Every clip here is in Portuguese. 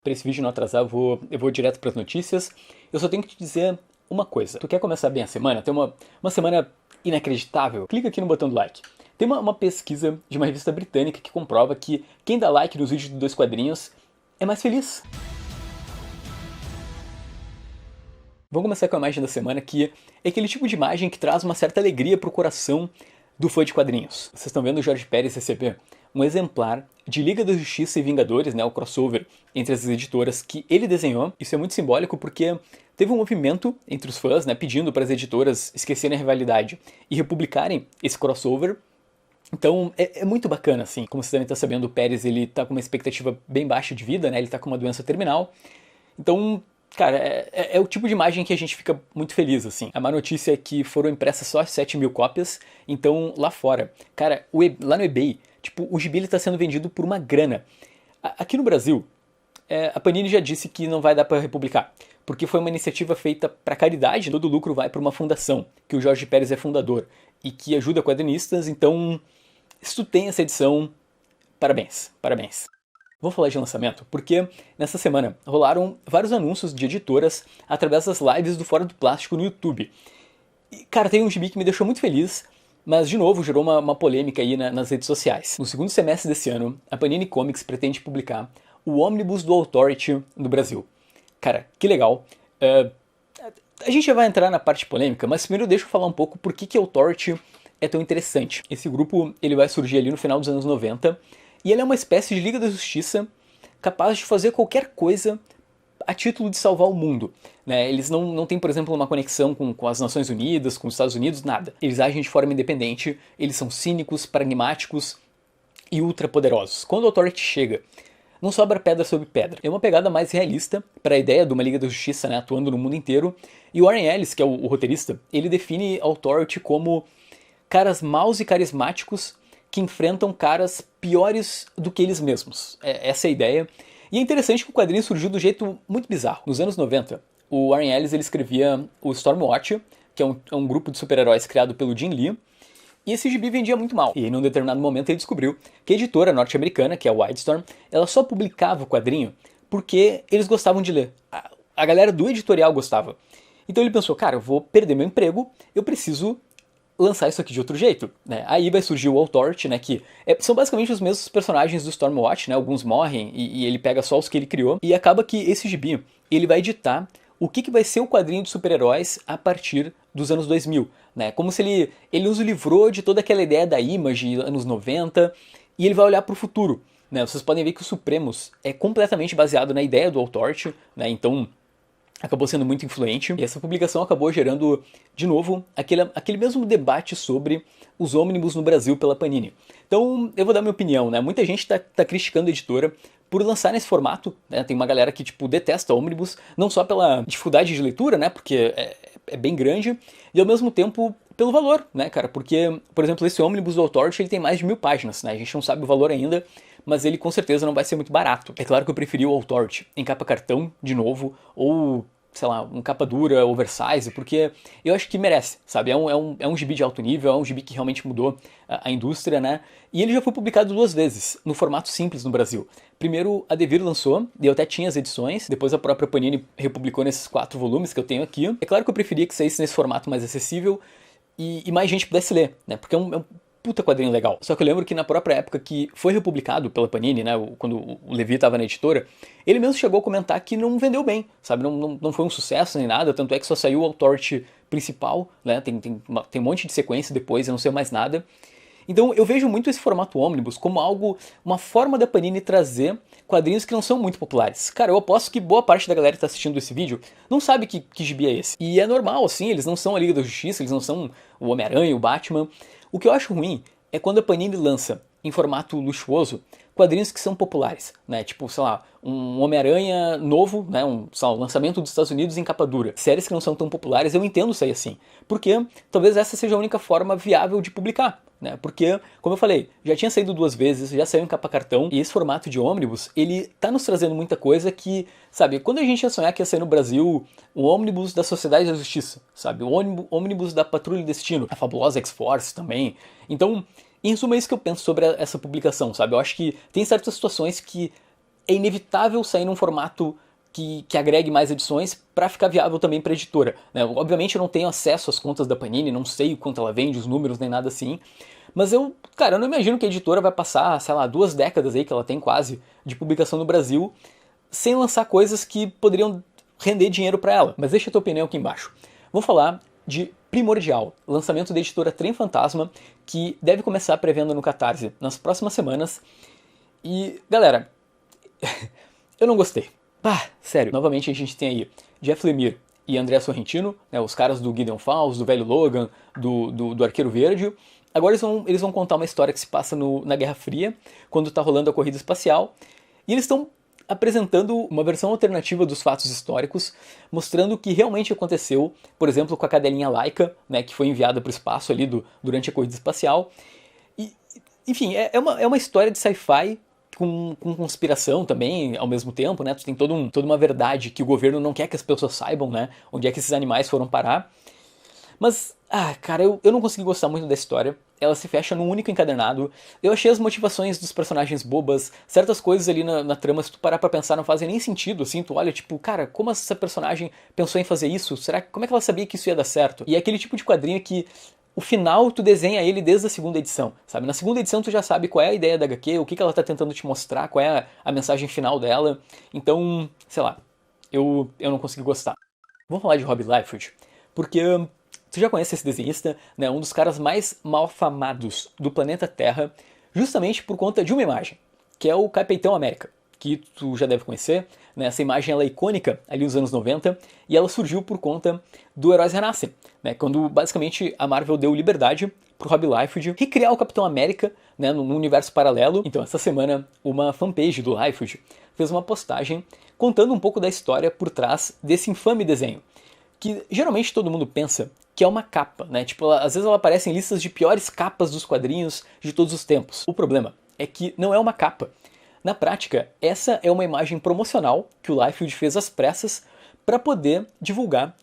Para esse vídeo não atrasar, eu vou direto para as notícias. Eu só tenho que te dizer uma coisa. Tu quer começar bem a semana? Ter uma semana inacreditável? Clica aqui no botão do like. Tem uma pesquisa de uma revista britânica que comprova que quem dá like nos vídeos de dois quadrinhos é mais feliz. Vamos começar com a imagem da semana, que é aquele tipo de imagem que traz uma certa alegria pro coração do fã de quadrinhos. Vocês estão vendo o Jorge Pérez receber um exemplar de Liga da Justiça e Vingadores, né, o crossover entre as editoras que ele desenhou. Isso é muito simbólico porque teve um movimento entre os fãs, né, pedindo para as editoras esquecerem a rivalidade e republicarem esse crossover. Então é muito bacana, assim. Como vocês devem estar sabendo, o Pérez ele tá com uma expectativa bem baixa de vida, né, ele tá com uma doença terminal. Então, cara, é o tipo de imagem que a gente fica muito feliz, assim. A má notícia é que foram impressas só 7 mil cópias, então lá fora, cara, lá no eBay, tipo, o gibi tá sendo vendido por uma grana. Aqui no Brasil, a Panini já disse que não vai dar para republicar, porque foi uma iniciativa feita para caridade, todo o lucro vai para uma fundação, que o Jorge Pérez é fundador, e que ajuda quadrinistas, então, se tu tem essa edição, parabéns, parabéns. Vou falar de lançamento porque nessa semana rolaram vários anúncios de editoras através das lives do Fora do Plástico no YouTube. E, cara, tem um gibi que me deixou muito feliz, mas de novo gerou uma polêmica aí nas redes sociais. No segundo semestre desse ano, a Panini Comics pretende publicar o ônibus do Authority no Brasil. Cara, que legal. A gente já vai entrar na parte polêmica, mas primeiro deixa eu falar um pouco por que a Authority é tão interessante. Esse grupo ele vai surgir ali no final dos anos 90, e ele é uma espécie de Liga da Justiça capaz de fazer qualquer coisa a título de salvar o mundo. Né? Eles não têm, por exemplo, uma conexão com as Nações Unidas, com os Estados Unidos, nada. Eles agem de forma independente, eles são cínicos, pragmáticos e ultrapoderosos. Quando o Authority chega, não sobra pedra sobre pedra. É uma pegada mais realista para a ideia de uma Liga da Justiça, né, atuando no mundo inteiro. E o Warren Ellis, que é o roteirista, ele define Authority como caras maus e carismáticos que enfrentam caras piores do que eles mesmos. Essa é a ideia. E é interessante que o quadrinho surgiu do jeito muito bizarro. Nos anos 90, o Warren Ellis ele escrevia o Stormwatch, que é um grupo de super-heróis criado pelo Jim Lee, e esse gibi vendia muito mal. E em um determinado momento ele descobriu que a editora norte-americana, que é a Wildstorm, ela só publicava o quadrinho porque eles gostavam de ler. A galera do editorial gostava. Então ele pensou, cara, eu vou perder meu emprego, eu preciso lançar isso aqui de outro jeito, né? Aí vai surgir o Authority, né, que são basicamente os mesmos personagens do Stormwatch, né? Alguns morrem e ele pega só os que ele criou, e acaba que esse gibi, ele vai ditar o que vai ser o quadrinho de super-heróis a partir dos anos 2000, né? Como se ele nos livrou de toda aquela ideia da Image, anos 90, e ele vai olhar para o futuro, né? Vocês podem ver que o Supremos é completamente baseado na ideia do Authority, né? Então acabou sendo muito influente, e essa publicação acabou gerando, de novo, aquele mesmo debate sobre os ônibus no Brasil pela Panini. Então, eu vou dar minha opinião, né? Muita gente tá criticando a editora por lançar nesse formato, né? Tem uma galera que, tipo, detesta ônibus, não só pela dificuldade de leitura, né? Porque é bem grande, e ao mesmo tempo pelo valor, né, cara? Porque, por exemplo, esse ônibus do Authority, ele tem mais de 1000 páginas, né? A gente não sabe o valor ainda, mas ele com certeza não vai ser muito barato. É claro que eu preferi o Authority em capa cartão, de novo, ou, sei lá, um capa dura, oversize, porque eu acho que merece, sabe? É um gibi de alto nível, é um gibi que realmente mudou a indústria, né? E ele já foi publicado 2 vezes, no formato simples no Brasil. Primeiro, a Devir lançou, e eu até tinha as edições, depois a própria Panini republicou nesses 4 volumes que eu tenho aqui. É claro que eu preferia que saísse nesse formato mais acessível e mais gente pudesse ler, né? Porque é um puta quadrinho legal. Só que eu lembro que na própria época que foi republicado pela Panini, né, quando o Levi estava na editora, ele mesmo chegou a comentar que não vendeu bem, sabe? Não foi um sucesso nem nada, tanto é que só saiu o Authority principal, né? Tem um monte de sequência depois e não saiu mais nada. Então eu vejo muito esse formato ônibus como algo, uma forma da Panini trazer quadrinhos que não são muito populares. Cara, eu aposto que boa parte da galera que tá assistindo esse vídeo não sabe que gibi é esse. E é normal, assim, eles não são a Liga da Justiça, eles não são o Homem-Aranha, o Batman. O que eu acho ruim é quando a Panini lança, em formato luxuoso, quadrinhos que são populares, né? Tipo, sei lá, um Homem-Aranha novo, né? Sei lá, um lançamento dos Estados Unidos em capa dura. Séries que não são tão populares, eu entendo sair assim. Porque talvez essa seja a única forma viável de publicar, né? Porque, como eu falei, já tinha saído 2 vezes, já saiu em capa cartão, e esse formato de ônibus, ele tá nos trazendo muita coisa que, sabe, quando a gente ia sonhar que ia sair no Brasil o ônibus da Sociedade da Justiça, sabe, o ônibus da Patrulha do Destino, a fabulosa X-Force também. Então, em suma, é isso que eu penso sobre essa publicação, sabe? Eu acho que tem certas situações que é inevitável sair num formato que agregue mais edições para ficar viável também para a editora, né? Obviamente eu não tenho acesso às contas da Panini, não sei quanto ela vende, os números, nem nada assim, mas cara, eu não imagino que a editora vai passar, sei lá, 2 décadas aí, que ela tem quase, de publicação no Brasil, sem lançar coisas que poderiam render dinheiro para ela. Mas deixa a tua opinião aqui embaixo. Vamos falar de Primordial, lançamento da editora Trem Fantasma, que deve começar a pré-venda no Catarse nas próximas semanas. E, galera, eu não gostei. Sério. Novamente a gente tem aí Jeff Lemire e André Sorrentino, né, os caras do Gideon Falls, do Velho Logan, do Arqueiro Verde. Agora eles vão contar uma história que se passa na Guerra Fria, quando tá rolando a corrida espacial. E eles estão apresentando uma versão alternativa dos fatos históricos, mostrando o que realmente aconteceu, por exemplo, com a cadelinha Laika, né, que foi enviada para o espaço ali durante a corrida espacial. E, enfim, é uma história de sci-fi com conspiração também, ao mesmo tempo, né? Tu tem toda uma verdade que o governo não quer que as pessoas saibam, né? Onde é que esses animais foram parar. Mas, cara, eu não consegui gostar muito da história. Ela se fecha num único encadernado. Eu achei as motivações dos personagens bobas. Certas coisas ali na trama, se tu parar pra pensar, não fazem nem sentido, assim. Tu olha, tipo, cara, como essa personagem pensou em fazer isso? Como é que ela sabia que isso ia dar certo? E é aquele tipo de quadrinho que o final tu desenha ele desde a segunda edição, sabe? Na segunda edição tu já sabe qual é a ideia da HQ, o que ela tá tentando te mostrar, qual é a mensagem final dela. Então, sei lá, eu não consegui gostar. Vamos falar de Rob Liefeld, porque tu já conhece esse desenhista, né? Um dos caras mais malfamados do planeta Terra, justamente por conta de uma imagem, que é o Capitão América, que tu já deve conhecer, né? Essa imagem ela é icônica ali nos anos 90 e ela surgiu por conta do Heróis Renascem, né? Quando basicamente a Marvel deu liberdade pro Rob Liefeld recriar o Capitão América, né, num universo paralelo. Então essa semana uma fanpage do Liefeld fez uma postagem contando um pouco da história por trás desse infame desenho, que geralmente todo mundo pensa que é uma capa, né? Tipo, às vezes ela aparece em listas de piores capas dos quadrinhos de todos os tempos. O problema é que não é uma capa. Na prática, essa é uma imagem promocional que o Liefeld fez às pressas para poder divulgar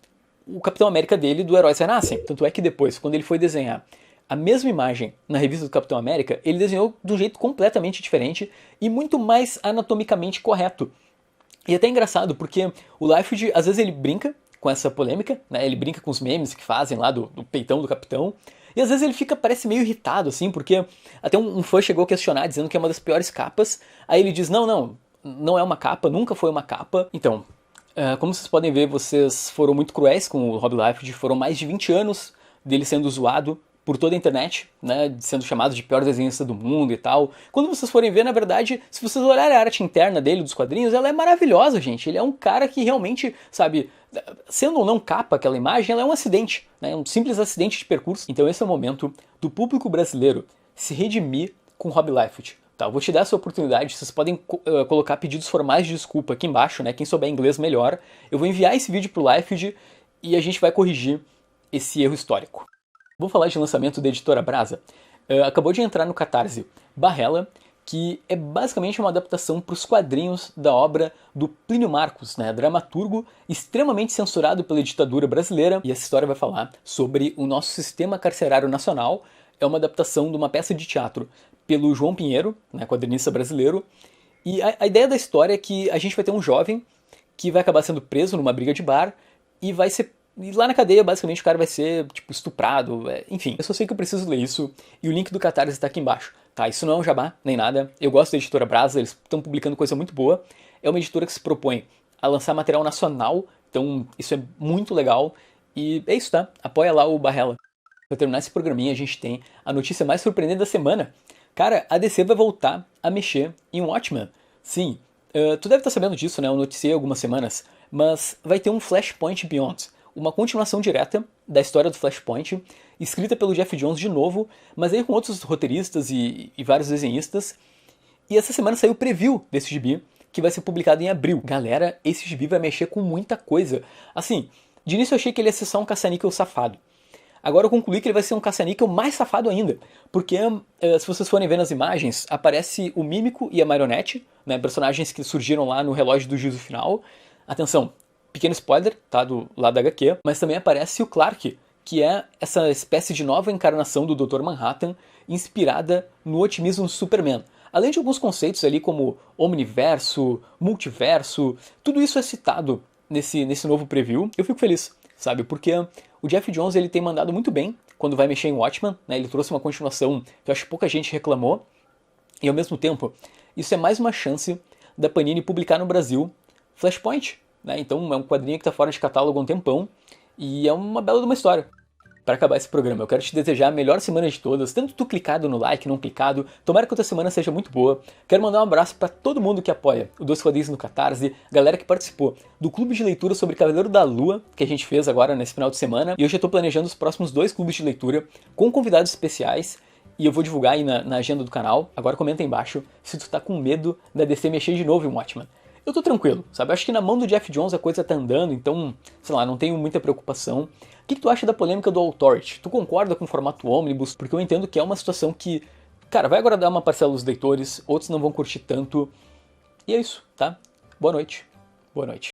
o Capitão América dele do Heróis Renascem. Tanto é que depois, quando ele foi desenhar a mesma imagem na revista do Capitão América, ele desenhou de um jeito completamente diferente e muito mais anatomicamente correto. E é até engraçado, porque o Liefeld, às vezes ele brinca com essa polêmica, né? Ele brinca com os memes que fazem lá do peitão do Capitão, e às vezes ele parece meio irritado, assim, porque até um fã chegou a questionar, dizendo que é uma das piores capas. Aí ele diz, não é uma capa, nunca foi uma capa. Então, como vocês podem ver, vocês foram muito cruéis com o Rob Liefeld, foram mais de 20 anos dele sendo zoado por toda a internet, né, sendo chamado de pior desenhista do mundo e tal. Quando vocês forem ver, na verdade, se vocês olharem a arte interna dele, dos quadrinhos, ela é maravilhosa, gente. Ele é um cara que realmente, sabe, sendo ou não capa aquela imagem, ela é um acidente, né, um simples acidente de percurso. Então esse é o momento do público brasileiro se redimir com Rob Liefeld. Tá, eu vou te dar essa oportunidade, vocês podem colocar pedidos formais de desculpa aqui embaixo, né, quem souber inglês melhor. Eu vou enviar esse vídeo pro Liefeld e a gente vai corrigir esse erro histórico. Vou falar de lançamento da editora Brasa. Acabou de entrar no Catarse Barrela, que é basicamente uma adaptação para os quadrinhos da obra do Plínio Marcos, né, dramaturgo extremamente censurado pela ditadura brasileira. E essa história vai falar sobre o nosso sistema carcerário nacional. É uma adaptação de uma peça de teatro pelo João Pinheiro, né, quadrinista brasileiro. E a ideia da história é que a gente vai ter um jovem que vai acabar sendo preso numa briga de bar e vai ser... E lá na cadeia, basicamente, o cara vai ser, tipo, estuprado, enfim. Eu só sei que eu preciso ler isso, e o link do Catarse está aqui embaixo, tá? Isso não é um jabá, nem nada. Eu gosto da editora Brasa, eles estão publicando coisa muito boa. É uma editora que se propõe a lançar material nacional, então isso é muito legal. E é isso, tá? Apoia lá o Barrela. Pra terminar esse programinha, a gente tem a notícia mais surpreendente da semana. Cara, a DC vai voltar a mexer em Watchmen. Sim, tu deve estar sabendo disso, né? Eu noticiei há algumas semanas, mas vai ter um Flashpoint Beyond. Uma continuação direta da história do Flashpoint, escrita pelo Jeff Jones de novo, mas aí com outros roteiristas e vários desenhistas. E essa semana saiu o preview desse gibi, que vai ser publicado em abril. Galera, esse gibi vai mexer com muita coisa. Assim, de início eu achei que ele ia ser só um caça-níquel safado. Agora eu concluí que ele vai ser um caça-níquel mais safado ainda, porque se vocês forem ver nas imagens, aparece o Mímico e a Marionete, né, personagens que surgiram lá no relógio do juízo final. Atenção, pequeno spoiler, tá, do lado da HQ, mas também aparece o Clark, que é essa espécie de nova encarnação do Dr. Manhattan, inspirada no otimismo do Superman. Além de alguns conceitos ali como omniverso, multiverso, tudo isso é citado nesse novo preview. Eu fico feliz, sabe? Porque o Geoff Johns ele tem mandado muito bem quando vai mexer em Watchmen, né? Ele trouxe uma continuação que eu acho que pouca gente reclamou. E ao mesmo tempo, isso é mais uma chance da Panini publicar no Brasil Flashpoint, né? Então é um quadrinho que está fora de catálogo há um tempão e é uma bela de uma história. Para acabar esse programa, eu quero te desejar a melhor semana de todas, tanto tu clicado no like, não clicado, tomara que a tua semana seja muito boa. Quero mandar um abraço para todo mundo que apoia o Dois Quadrinhos no Catarse, galera que participou do clube de leitura sobre Cavaleiro da Lua, que a gente fez agora nesse final de semana, e eu já estou planejando os próximos 2 clubes de leitura com convidados especiais, e eu vou divulgar aí na agenda do canal. Agora comenta aí embaixo se tu tá com medo da DC mexer de novo em Watchmen. Eu tô tranquilo, sabe? Acho que na mão do Geoff Johns a coisa tá andando, então, sei lá, não tenho muita preocupação. O que tu acha da polêmica do Authority? Tu concorda com o formato Omnibus? Porque eu entendo que é uma situação que, cara, vai agradar uma parcela dos leitores, outros não vão curtir tanto. E é isso, tá? Boa noite. Boa noite.